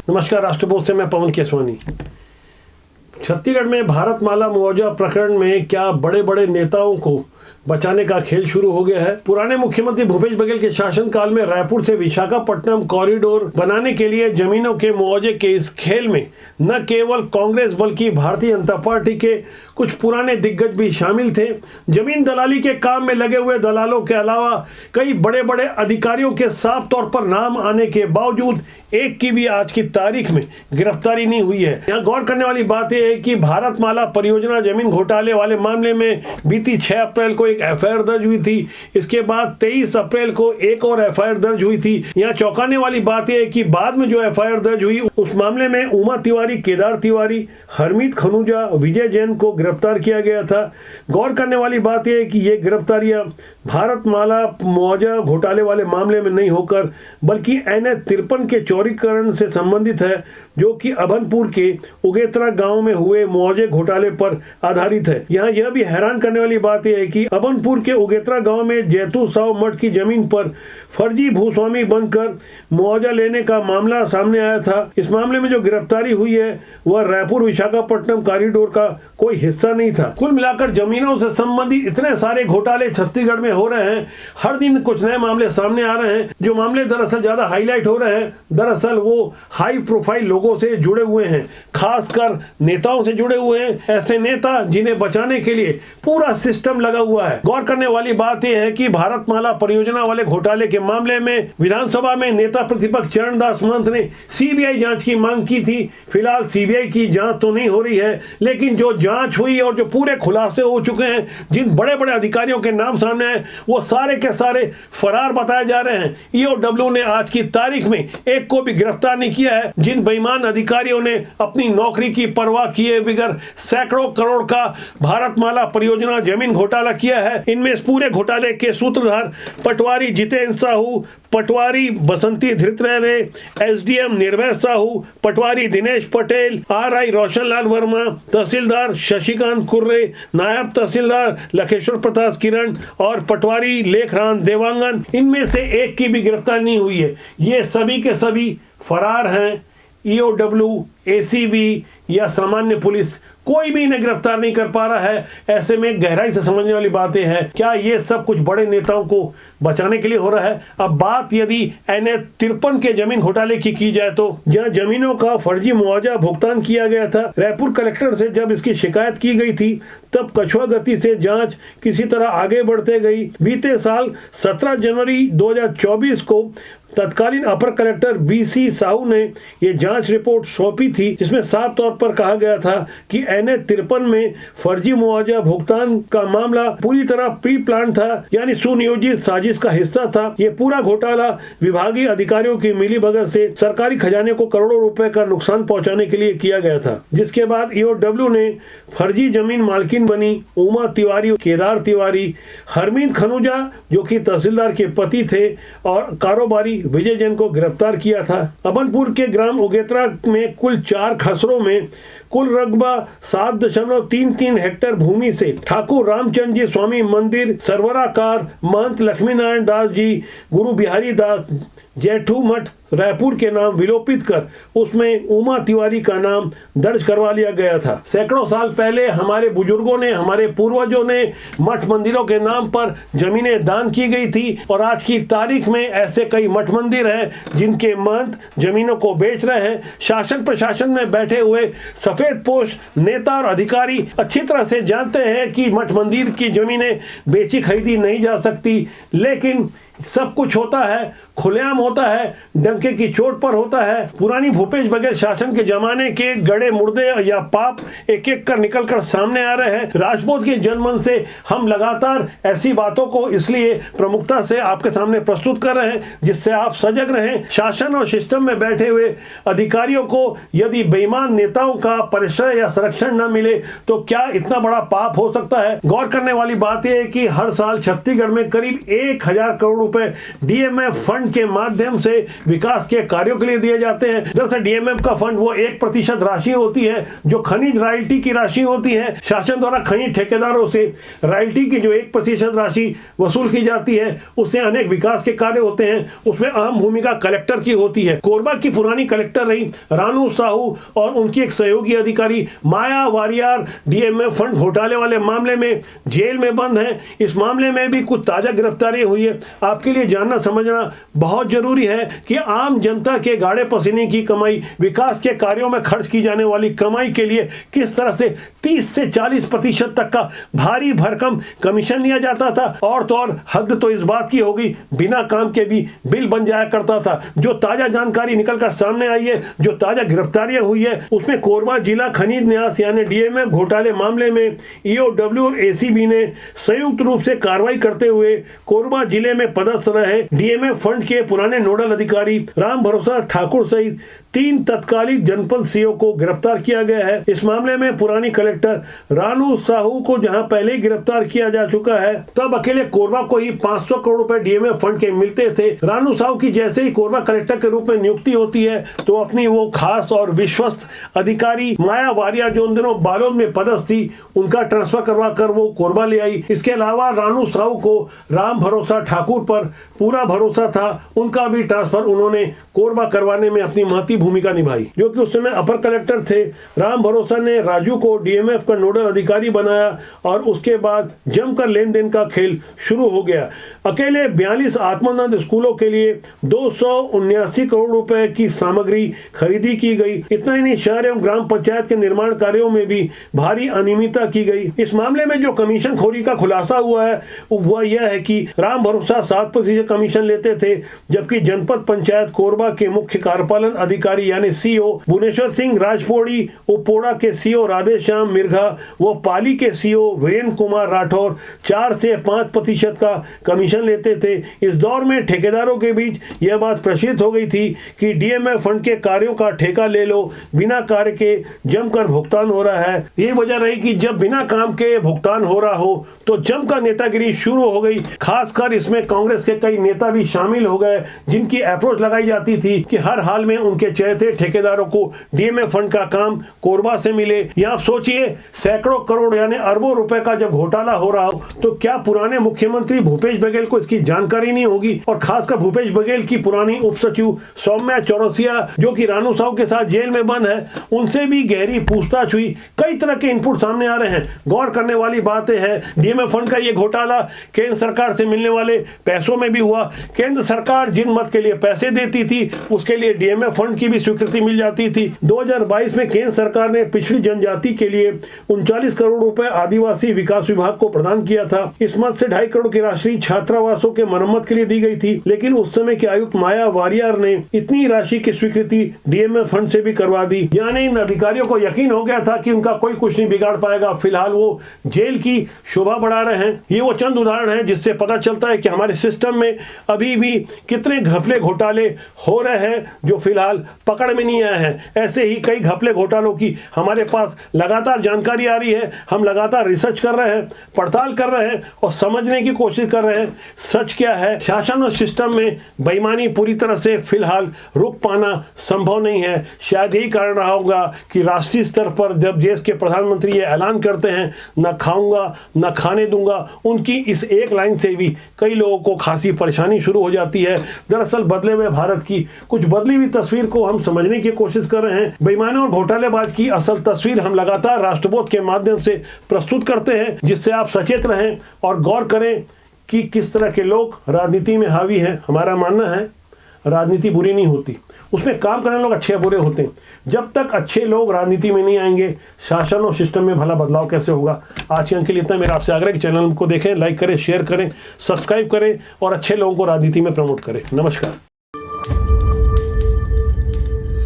नमस्कार, राष्ट्रभोज से मैं पवन केसवानी। छत्तीसगढ़ में भारतमाला मुआवजा प्रकरण में क्या बड़े बड़े नेताओं को बचाने का खेल शुरू हो गया है। पुराने मुख्यमंत्री भूपेश बघेल के शासनकाल में रायपुर से विशाखापट्टनम कॉरिडोर बनाने के लिए जमीनों के मुआवजे के इस खेल में न केवल कांग्रेस बल्कि भारतीय जनता पार्टी के कुछ पुराने दिग्गज भी शामिल थे। जमीन दलाली के काम में लगे हुए दलालों के अलावा कई बड़े बड़े अधिकारियों के साफ तौर पर नाम आने के बावजूद एक की भी आज की तारीख में गिरफ्तारी नहीं हुई है। यहाँ गौर करने वाली बात यह है कि भारतमाला परियोजना जमीन घोटाले वाले मामले में बीती 6 अप्रैल को एक एफआईआर दर्ज हुई थी। इसके बाद 23 अप्रैल को एक और एफआईआर दर्ज हुई थी। यहाँ चौंकाने वाली बात यह है कि बाद में जो एफआईआर दर्ज हुई उस मामले में उमा तिवारी, केदार तिवारी, हरमीत खनूजा, विजय जैन को गिरफ्तार किया गया था। गौर करने वाली बात यह है कि ये गिरफ्तारियां भारतमाला मुआवजा घोटाले वाले मामले में नहीं होकर बल्कि NH 53 के चौड़ीकरण से संबंधित है, जो कि अभनपुर के उगेतरा गांव में हुए मुआवजे घोटाले पर आधारित है। यहाँ यह भी हैरान करने वाली बात यह है कि अभनपुर के उगेतरा गांव में जैतू साव मठ की जमीन पर फर्जी भूस्वामी बनकर मुआवजा लेने का मामला सामने आया था। इस मामले में जो गिरफ्तारी हुई है वह रायपुर विशाखापट्टनम कॉरिडोर का कोई हिस्सा नहीं था। कुल मिलाकर जमीनों से संबंधित इतने सारे घोटाले छत्तीसगढ़ में हो रहे हैं, हर दिन कुछ नए मामले सामने आ रहे हैं। जो मामले दरअसल ज्यादा हाईलाइट हो रहे हैं, दरअसल वो हाई प्रोफाइल लोगों से जुड़े हुए हैं, खासकर नेताओं से जुड़े हुए हैं। ऐसे नेता जिन्हें बचाने के लिए पूरा सिस्टम लगा हुआ है। गौर करने वाली बात यह है कि भारतमाला परियोजना वाले घोटाले के मामले में विधानसभा में नेता प्रतिपक्ष चरणदास महंत ने सीबीआई जांच की मांग की थी। फिलहाल सीबीआई की जांच तो नहीं हो रही है, लेकिन जो जांच हुई और जो पूरे खुलासे हो चुके हैं, जिन बड़े बड़े अधिकारियों के नाम सामने आए वो सारे के सारे फरार बताए जा रहे हैं। ईओडब्ल्यू ने आज की तारीख में एक को भी गिरफ्तार नहीं किया है। जिन बेईमान अधिकारियों ने अपनी नौकरी की परवाह किए बगैर सैकड़ों करोड़ का भारतमाला परियोजना जमीन घोटाला किया है, इनमें इस पूरे घोटाले के सूत्रधार पटवारी जितेंद्र साहू, पटवारी बसंती धृतरेले, एसडीएम निर्भय साहू, पटवारी दिनेश पटेल, आरआई रोशनलाल वर्मा, तहसीलदार शशिकांत कुर्रे, नायब तहसीलदार लखेश्वर प्रसाद किरण और पटवारी लेखराम देवांगन, इनमें से एक की भी गिरफ्तारी नहीं हुई है। ये सभी के सभी फरार हैं। ईओडब्ल्यू, एसीबी या सामान्य पुलिस कोई भी इन्हें गिरफ्तार नहीं कर पा रहा है। ऐसे में गहराई से समझने वाली बातें हैं, क्या ये सब कुछ बड़े नेताओं को बचाने के लिए हो रहा है? अब बात यदि NH 53 के जमीन घोटाले की जाए तो जहां जमीनों का फर्जी मुआवजा भुगतान किया गया था, रायपुर कलेक्टर से जब इसकी शिकायत की गई थी तब कछुआ गति से जांच किसी तरह आगे बढ़ते गई। बीते साल 17 जनवरी 2024 को तत्कालीन अपर कलेक्टर BC साहू ने यह जांच रिपोर्ट सौंपी थी, जिसमें साफ तौर पर कहा गया था कि NH 53 में फर्जी मुआवजा भुगतान का मामला पूरी तरह प्री प्लान था, यानी सुनियोजित साजिश का हिस्सा था। ये पूरा घोटाला विभागीय अधिकारियों की मिलीभगत से सरकारी खजाने को करोड़ों रुपए का नुकसान पहुंचाने के लिए किया गया था। जिसके बाद ईओडब्ल्यू ने फर्जी जमीन मालकिन बनी उमा तिवारी, केदार तिवारी, हरमीत खनूजा जो कि तहसीलदार के पति थे और कारोबारी विजय जैन को गिरफ्तार किया था। अभनपुर के ग्राम उगेतरा में कुल 4 खसरों में कुल रकबा 7.33 हेक्टेयर भूमि से ठाकुर रामचंद्र जी स्वामी मंदिर, सरवराकार महंत लक्ष्मी नारायण दास जी, गुरु बिहारी दास जैठू मठ रायपुर के नाम विलोपित कर उसमें उमा तिवारी का नाम दर्ज करवा लिया गया था। सैकड़ों साल पहले हमारे बुजुर्गों ने, हमारे पूर्वजों ने मठ मंदिरों के नाम पर जमीनें दान की गई थी और आज की तारीख में ऐसे कई मठ मंदिर हैं जिनके महंत जमीनों को बेच रहे हैं। शासन प्रशासन में बैठे हुए सफेद पोश नेता और अधिकारी अच्छी तरह से जानते हैं कि मठ मंदिर की जमीनें बेची खरीदी नहीं जा सकती, लेकिन सब कुछ होता है, खुलेआम होता है, डंके की चोट पर होता है। पुरानी भूपेश बघेल शासन के जमाने के गड़े मुर्दे या पाप एक एक कर निकल कर सामने आ रहे हैं। राजपूत के जनमन से हम लगातार ऐसी बातों को इसलिए प्रमुखता से आपके सामने प्रस्तुत कर रहे हैं जिससे आप सजग रहें। शासन और सिस्टम में बैठे हुए अधिकारियों को यदि बेईमान नेताओं का परिश्रय या संरक्षण न मिले तो क्या इतना बड़ा पाप हो सकता है? गौर करने वाली बात यह है कि हर साल छत्तीसगढ़ में करीब 1000 करोड़ रुपए डीएमएफ फंड के माध्यम से विकास के कार्यों के लिए दिए जाते हैं। दरअसल डीएमएफ का फंड वो 1% राशि होती है जो खनिज रॉयल्टी की राशि होती है। शासन द्वारा खनिज ठेकेदारों से रॉयल्टी की जो 1% राशि वसूल की जाती है उससे अनेक विकास के कार्य होते हैं। उसमें अहम भूमिका कलेक्टर की होती है। कोरबा की पुरानी कलेक्टर रही रानू साहू और उनकी एक सहयोगी अधिकारी माया वारियर डीएमएफ फंड घोटाले वाले मामले में जेल में बंद है। इस मामले में भी कुछ ताजा गिरफ्तारी हुई है। आपके लिए जानना समझना बहुत जरूरी है कि आम जनता के गाड़े पसीने की कमाई, विकास के कार्यों में खर्च की जाने वाली कमाई के लिए किस तरह से 30 से 40% तक का भारी भरकम कमीशन लिया जाता था। और तो और हद तो इस बात की होगी बिना काम के भी बिल बन जाया करता था। जो ताजा जानकारी निकलकर सामने आई है, जो ताजा गिरफ्तारियां हुई है, उसमें कोरबा जिला खनिज न्यास यानी डीएमएफ घोटाले मामले में ईओडब्ल्यू और एसीबी ने संयुक्त रूप से कार्रवाई करते हुए कोरबा जिले में पदस्थ रहे डीएमएफ फंड के पुराने नोडल अधिकारी राम भरोसा ठाकुर सहित 3 तत्कालीन जनपद सीओ को गिरफ्तार किया गया है। इस मामले में पुरानी कलेक्टर रानू साहू को जहां पहले ही गिरफ्तार किया जा चुका है, तब अकेले कोरबा को ही 500 करोड़ रुपए डीएमएफ फंड के मिलते थे। रानू साहू की जैसे ही कोरबा कलेक्टर के रूप में नियुक्ति होती है तो अपनी वो खास और विश्वस्त अधिकारी माया वारियर जो उन दिनों बालोद में पदस्थ थी, उनका ट्रांसफर करवा कर वो कोरबा ले आई। इसके अलावा रानू साहू को राम भरोसा ठाकुर पर पूरा भरोसा था, उनका भी ट्रांसफर उन्होंने कोरबा करवाने में अपनी महती भूमिका निभाई। जो कि उस समय अपर कलेक्टर थे। राम भरोसा ने राजू को डीएमएफ का नोडल अधिकारी बनाया और उसके बाद जमकर लेन देन का खेल शुरू हो गया। अकेले 42 आत्मानंद स्कूलों के लिए 279 करोड़ रुपए की सामग्री खरीदी की गई। इतना ही नहीं, शहर एवं ग्राम पंचायत के निर्माण कार्यों में भी भारी अनियमितता की गई। इस मामले में जो कमीशन खोरी का खुलासा हुआ है वह यह है कि राम भरोसा 7% कमीशन लेते थे, जबकि जनपद पंचायत कोरबा के मुख्य कार्यपालन अधिकारी यानी सीओ भुवनेश्वर सिंह राजपोड़ी, उपोड़ा के सीओ राधेश्याम मिर्घा व पाली के सीओ वीरेंद्र कुमार राठौर 4 से 5% का कमीशन लेते थे। इस दौर में ठेकेदारों के बीच यह बात प्रचलित हो गई थी कि डीएमएफ फंड के कार्यों का ठेका ले लो, बिना कार्य के जमकर भुगतान हो रहा है। ये वजह रही कि जब बिना काम के भुगतान हो रहा हो तो जमकर नेतागिरी शुरू हो गई। खासकर इसमें कांग्रेस के कई नेता भी शामिल हो गए, जिनकी अप्रोच लगाई जाती थी कि हर हाल में उनके चहेते ठेकेदारों को डीएमएफ फंड का काम कोरबा से मिले। या आप सोचिए, सैकड़ों करोड़ यानी अरबों रुपए का जब घोटाला हो रहा हो तो क्या पुराने मुख्यमंत्री भूपेश बघेल को इसकी जानकारी नहीं होगी? और खासकर भूपेश बघेल की पुरानी उप सचिव सौम्या चौरसिया जो कि रानू साहू के साथ जेल में बंद है, उनसे भी गहरी पूछताछ हुई। कई तरह के इनपुट सामने आ रहे हैं। गौर करने वाली बातें हैं, डीएमएफ फंड का ये घोटाला केंद्र सरकार से मिलने वाले पैसों में भी हुआ। केंद्र सरकार जिन मत के लिए पैसे देती थी उसके लिए डीएमएफ फंड की भी स्वीकृति मिल जाती थी। 2022 में केंद्र सरकार ने पिछड़ी जनजाति के लिए 39 करोड़ रुपए आदिवासी विकास विभाग को प्रदान किया था। इस मद से 2.5 करोड़ की राशि छात्रावासों के मरम्मत के लिए दी गई थी, लेकिन उस समय के आयुक्त माया वारियर ने इतनी राशि की स्वीकृति डीएमएफ फंड से भी करवा दी। यानी इन अधिकारियों को यकीन हो गया था कि उनका कोई कुछ नहीं बिगाड़ पाएगा। फिलहाल वो जेल की शोभा बढ़ा रहे हैं। ये वो चंद उदाहरण हैं जिससे पता चलता है कि हमारे सिस्टम में अभी भी कितने घपले घोटाले हो रहे हैं जो फिलहाल पकड़ में नहीं आए हैं। ऐसे ही कई घपले घोटालों की हमारे पास लगातार जानकारी आ रही है। हम लगातार रिसर्च कर रहे हैं, पड़ताल कर रहे हैं और समझने की कोशिश कर रहे हैं सच क्या है। शासन और सिस्टम में बेईमानी पूरी तरह से फिलहाल रुक पाना संभव नहीं है। शायद यही कारण रहा होगा कि राष्ट्रीय स्तर पर जब देश के प्रधानमंत्री ये ऐलान करते हैं न खाऊंगा न खाने दूंगा, उनकी इस एक लाइन से भी कई लोगों को खासी परेशानी शुरू हो जाती है। दरअसल बदले में भारत की कुछ बदली हुई तस्वीर को हम समझने की कोशिश कर रहे हैं। बेईमानों और घोटालेबाज की असल तस्वीर हम लगातार राष्ट्रबोध के माध्यम से प्रस्तुत करते हैं, जिससे आप सचेत रहें और गौर करें कि किस तरह के लोग राजनीति में हावी हैं। हमारा मानना है राजनीति बुरी नहीं होती, उसमें काम करने लोग अच्छे बुरे होते हैं। जब तक अच्छे लोग राजनीति में नहीं आएंगे, शासन और सिस्टम में भला बदलाव कैसे होगा। आज के अंक के लिए इतना। मेरा आपसे आग्रह कि चैनल को देखें, लाइक करें, शेयर करें, सब्सक्राइब करें और अच्छे लोगों को राजनीति में प्रमोट करें। नमस्कार।